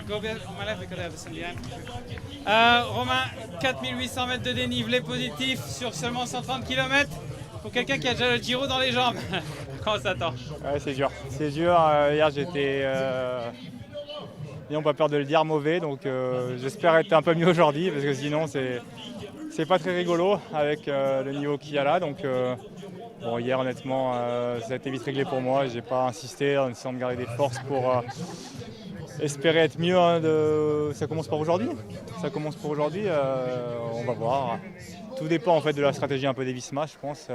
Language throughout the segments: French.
Go on my left because I have the sun behind. Romain, 4800 mètres de dénivelé positif sur seulement 130 km. Pour quelqu'un qui a déjà le Giro dans les jambes, comment ça t'attend? Ouais, c'est dur. C'est dur. Hier, j'étais, n'ayons pas peur de le dire, mauvais. Donc, j'espère être un peu mieux aujourd'hui parce que sinon, c'est pas très rigolo avec le niveau qu'il y a là. Donc, bon, hier, honnêtement, ça a été vite réglé pour moi. J'ai pas insisté en essayant de garder des forces pour espérer être mieux. Ça commence pour aujourd'hui. Ça commence pour aujourd'hui. On va voir. Tout dépend en fait de la stratégie un peu des Visma, je pense.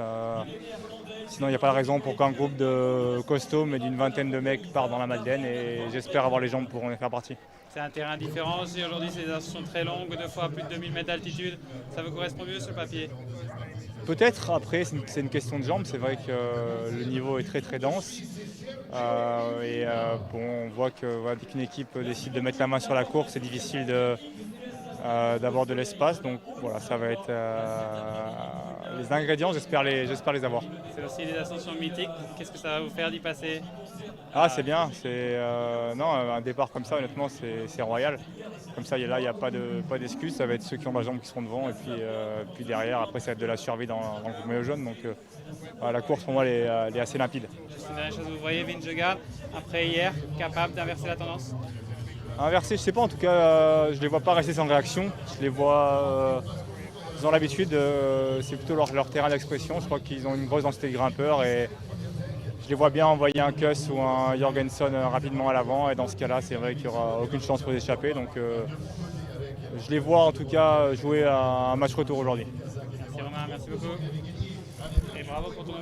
Sinon, il n'y a pas de raison pour qu'un groupe de costauds, mais d'une vingtaine de mecs, parte dans la Madeleine et j'espère avoir les jambes pour en faire partie. C'est un terrain différent aussi. Aujourd'hui, c'est des ascensions très longues, 2 fois plus de 2000 mètres d'altitude. Ça vous correspond mieux sur le papier? Peut-être, après, c'est une question de jambes. C'est vrai que le niveau est très très dense. Bon, on voit que voilà, dès qu'une équipe décide de mettre la main sur la course, c'est difficile d'avoir de l'espace. Donc voilà, ça va être les ingrédients, j'espère les avoir. C'est aussi des ascensions mythiques. Qu'est-ce que ça va vous faire d'y passer? Ah, c'est bien. Non, un départ comme ça, honnêtement, c'est royal. Comme ça, là, il n'y a pas d'excuse. Ça va être ceux qui ont la jambe qui seront devant. Et puis derrière, après, ça va être de la survie dans le maillot jaune. Donc la course, pour moi, elle est assez limpide. Juste une dernière chose, vous voyez Vingegaard, après hier, capable d'inverser la tendance? Inversé, je ne sais pas. En tout cas, je ne les vois pas rester sans réaction. Je les vois... ils ont l'habitude, c'est plutôt leur terrain d'expression. Je crois qu'ils ont une grosse densité de grimpeurs. Et je les vois bien envoyer un Kuss ou un Jorgensen rapidement à l'avant. Et dans ce cas-là, c'est vrai qu'il n'y aura aucune chance pour les échapper. Donc je les vois en tout cas jouer à un match retour aujourd'hui. Merci Romain, merci beaucoup. Et bravo pour ton